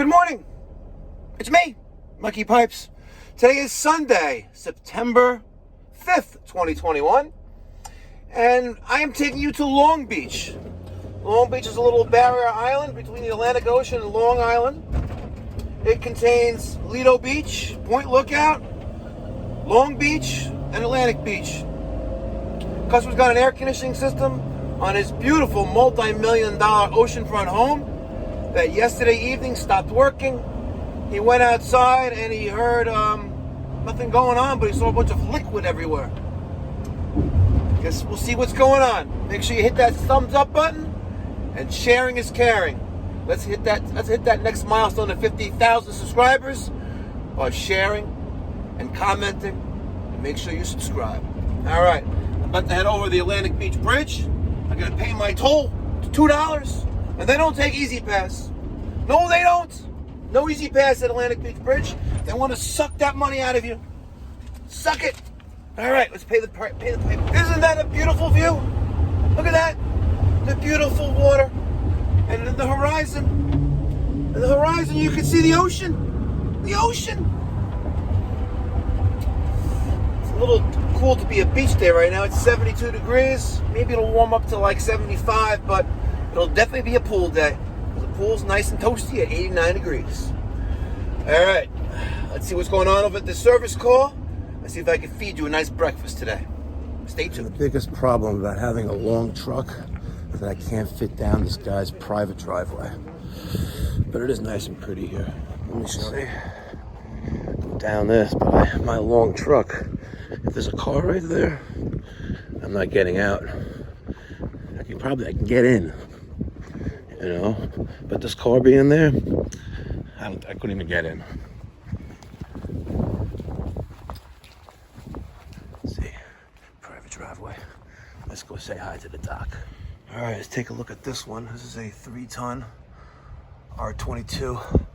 Good morning. It's me, Mikey Pipes. Today is Sunday, September 5th, 2021. And I am taking you to Long Beach. Long Beach is a little barrier island between the Atlantic Ocean and Long Island. It contains Lido Beach, Point Lookout, Long Beach, and Atlantic Beach. Customer's got an air conditioning system on his beautiful multi-million-dollar oceanfront home that yesterday evening stopped working. He went outside and he heard nothing going on, but he saw a bunch of liquid everywhere. Guess we'll see what's going on. Make sure you hit that thumbs up button, and sharing is caring. Let's hit that next milestone of 50,000 subscribers by sharing and commenting, and make sure you subscribe. All right, I'm about to head over the Atlantic Beach Bridge. I'm gonna pay my toll to $2, and they don't take Easy Pass. No, they don't. No Easy Pass at Atlantic Beach Bridge. They want to suck that money out of you. Suck it. All right, let's pay the pipe. Isn't that a beautiful view? Look at that. The beautiful water. And in the horizon, you can see the ocean. The ocean. It's a little cool to be a beach day right now. It's 72 degrees. Maybe it'll warm up to like 75, but it'll definitely be a pool day. The pool's nice and toasty at 89 degrees. All right, let's see what's going on over at the service call. Let's see if I can feed you a nice breakfast today. Stay tuned. The biggest problem about having a long truck is that I can't fit down this guy's private driveway. But it is nice and pretty here. Let me show you. Go down this, but my long truck, if there's a car right there, I'm not getting out. I can get in, you know, but this car being there, I couldn't even get in. Let's see, private driveway. Let's go say hi to the dock. All right, let's take a look at this one. This is a 3-ton R22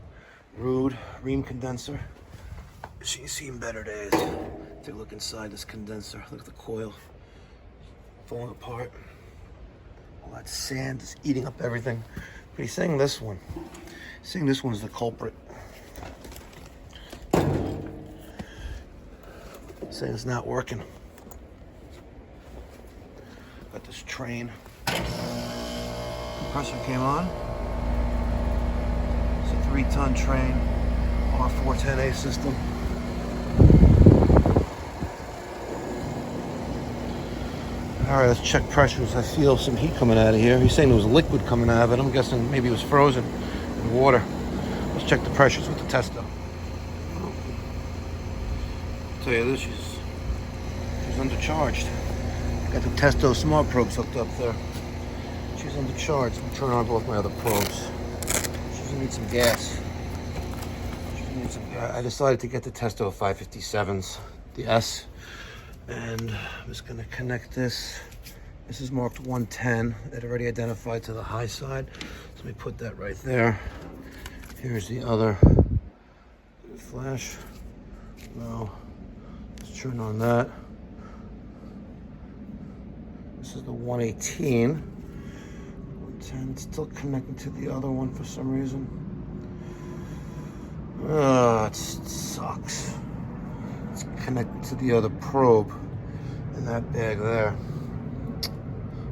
Rude ream condenser. She's seen better days. Take a look inside this condenser. Look at the coil falling apart. All that sand is eating up everything. But he's saying this one. He's saying this one is the culprit. He's saying it's not working. Got this train. Compressor came on. It's a 3-ton train, R410A system. All right, let's check pressures. I feel some heat coming out of here. He's saying there was liquid coming out of it. I'm guessing maybe it was frozen in water. Let's check the pressures with the testo. I'll tell you this, she's undercharged. Got the testo smart probes hooked up there. She's undercharged. I'm turning on both my other probes. She's gonna need some gas. I decided to get the testo 557s, the S. And I'm just gonna connect this. This is marked 110. It already identified to the high side. So let me put that right there. Here's the other flash. No, let's turn on that. This is the 118. 110, still connecting to the other one for some reason. It sucks. It's connected to the other probe in that bag there.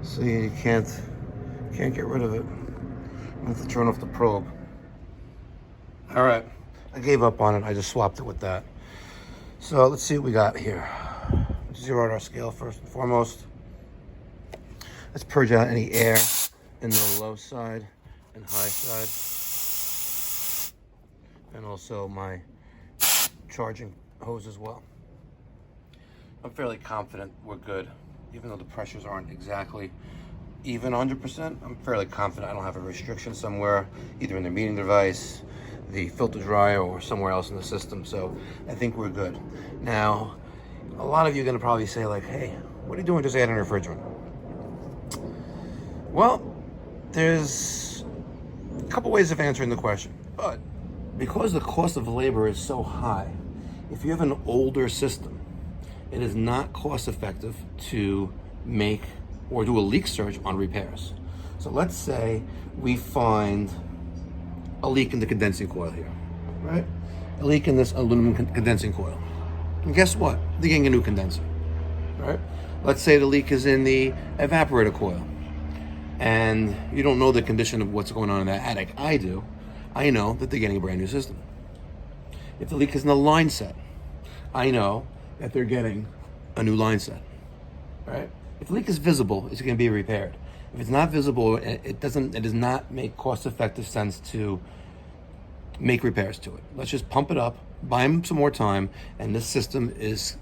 So you can't get rid of it. I have to turn off the probe. All right, I gave up on it. I just swapped it with that. So let's see what we got here. Zero out our scale first and foremost. Let's purge out any air in the low side and high side. And also my charging hose as well. I'm fairly confident we're good. Even though the pressures aren't exactly even 100%, I'm fairly confident I don't have a restriction somewhere, either in the metering device, the filter dryer, or somewhere else in the system. So I think we're good. Now, a lot of you are gonna probably say like, hey, what are you doing just adding a refrigerant? Well, there's a couple ways of answering the question, but because the cost of labor is so high, if you have an older system, it is not cost effective to make or do a leak search on repairs. So let's say we find a leak in the condensing coil here, right? A leak in this aluminum condensing coil. And guess what? They're getting a new condenser, right? Let's say the leak is in the evaporator coil, and you don't know the condition of what's going on in that attic. I do. I know that they're getting a brand new system. If the leak is in the line set, I know that they're getting a new line set, right? If the leak is visible, it's going to be repaired. If it's not visible, it does not make cost-effective sense to make repairs to it. Let's just pump it up, buy them some more time, and this system is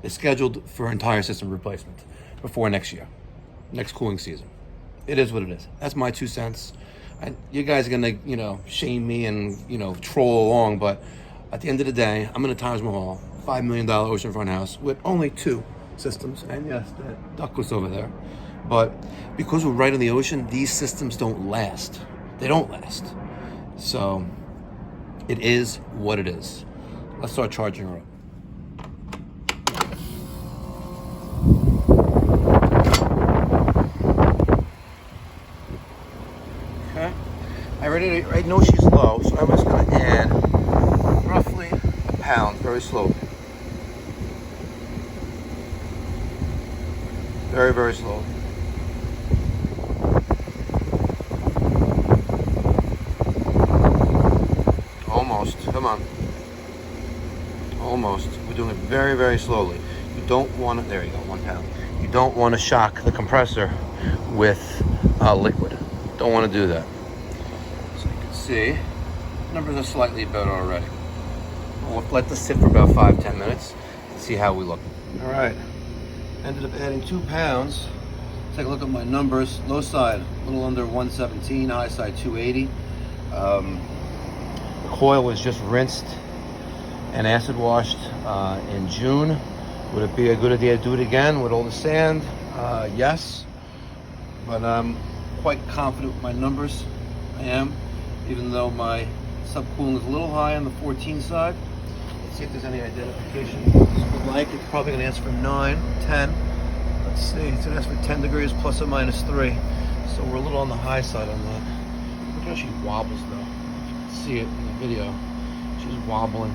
scheduled for entire system replacement before next year, next cooling season. It is what it is. That's my 2 cents. You guys are gonna, shame me and troll along, but at the end of the day, I'm in a Taj Mahal, $5 million oceanfront house with only 2 systems, and yes, that duck was over there. But because we're right on the ocean, these systems don't last. They don't last. So it is what it is. Let's start charging her up. Okay. I know she's low, so I'm just going to add roughly a pound very slowly. Very, very slowly. Almost. Come on. Almost. We're doing it very, very slowly. You don't want to... There you go, 1 pound. You don't want to shock the compressor with liquid. Don't want to do that. So you can see, numbers are slightly better already. We'll let this sit for about 5-10 minutes and see how we look. All right. Ended up adding 2 pounds. Take a look at my numbers. Low side, a little under 117. High side, 280. The coil was just rinsed and acid washed in June. Would it be a good idea to do it again with all the sand? Yes. But I'm quite confident with my numbers. I am. Even though my subcooling is a little high on the 14 side. Let's see if there's any identification this would like. It's probably going to ask for 9, 10. Let's see. It's going to ask for 10 degrees plus or minus 3. So we're a little on the high side on that. Look how she wobbles though. You can see it in the video. She's wobbling.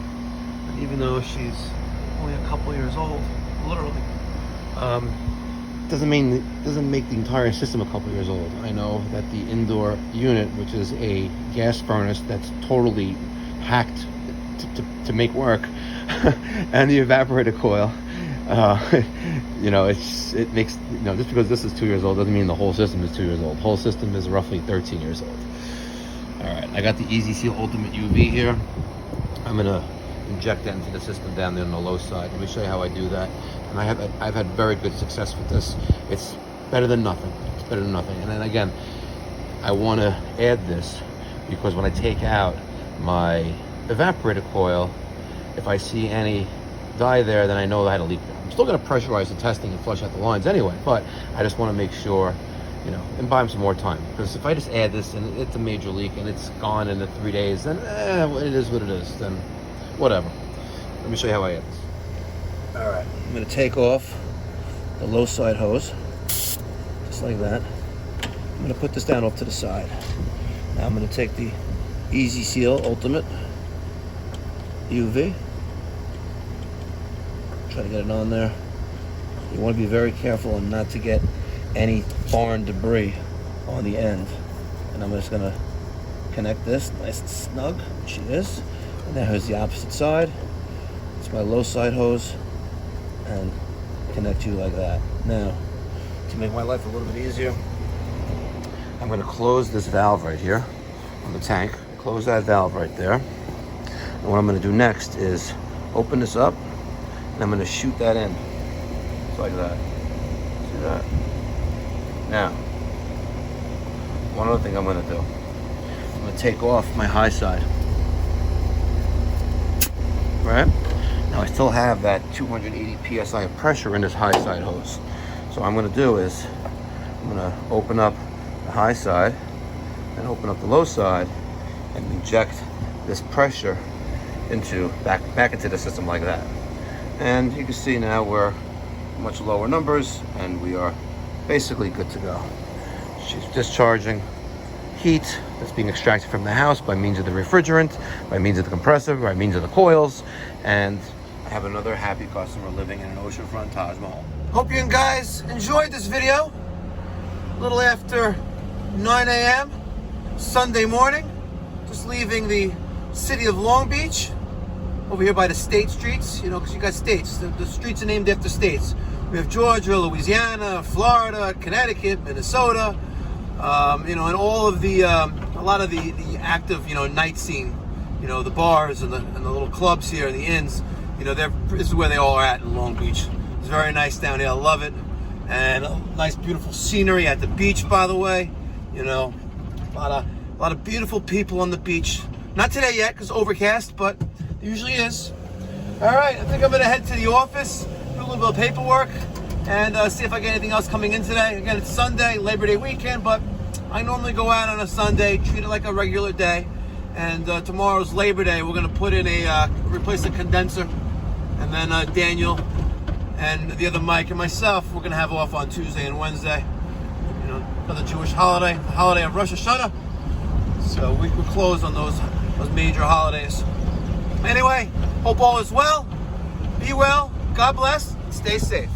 And even though she's only a couple years old, literally, doesn't make the entire system a couple years old. I know that the indoor unit, which is a gas furnace that's totally hacked to make work, and the evaporator coil, it makes, just because this is 2 years old doesn't mean the whole system is 2 years old. The whole system is roughly 13 years old. All right, I got the Easy Seal Ultimate UV here. I'm gonna inject that into the system down there on the low side. Let me show you how I do that. And I've had very good success with this. It's better than nothing. It's better than nothing. And then again, I want to add this because when I take out my evaporator coil, if I see any dye there, then I know I had a leak there. I'm still going to pressurize the testing and flush out the lines anyway, but I just want to make sure, and buy them some more time. Because if I just add this and it's a major leak and it's gone in the 3 days, then it is what it is. Then whatever. Let me show you how I add this. All right, I'm going to take off the low side hose, just like that. I'm going to put this down off to the side. Now I'm going to take the Easy Seal Ultimate UV. Try to get it on there. You want to be very careful and not to get any foreign debris on the end. And I'm just going to connect this nice and snug, which it is. And now here's the opposite side. It's my low side hose. And connect you like that. Now, to make my life a little bit easier, I'm going to close this valve right here on the tank. Close that valve right there. And what I'm going to do next is open this up, and I'm going to shoot that in. Just like that. See that? Now, one other thing I'm going to do. I'm going to take off my high side. Right? Now I still have that 280 psi of pressure in this high side hose. So what I'm going to do is I'm going to open up the high side and open up the low side and inject this pressure back into the system like that. And you can see now we're much lower numbers and we are basically good to go. She's discharging heat that's being extracted from the house by means of the refrigerant, by means of the compressor, by means of the coils. And I have another happy customer living in an oceanfront Taj Mahal. Hope you guys enjoyed this video. A little after 9 a.m. Sunday morning. Just leaving the city of Long Beach. Over here by the state streets, you know, because you got states. The streets are named after states. We have Georgia, Louisiana, Florida, Connecticut, Minnesota, you know, and all of the, a lot of the active, you know, night scene, you know, the bars and the little clubs here and the inns, you know, this is where they all are at in Long Beach. It's very nice down here. I love it. And a nice, beautiful scenery at the beach, by the way. You know, a lot of beautiful people on the beach. Not today yet, because overcast, but it usually is. All right, I think I'm gonna head to the office, do a little bit of paperwork, and see if I get anything else coming in today. Again, it's Sunday, Labor Day weekend, but I normally go out on a Sunday, treat it like a regular day. And tomorrow's Labor Day. We're gonna put in replace the condenser, and then Daniel and the other Mike and myself, we're gonna have off on Tuesday and Wednesday. You know, another Jewish holiday, the holiday of Rosh Hashanah. So we're closed on those major holidays. Anyway, hope all is well. Be well. God bless. Stay safe.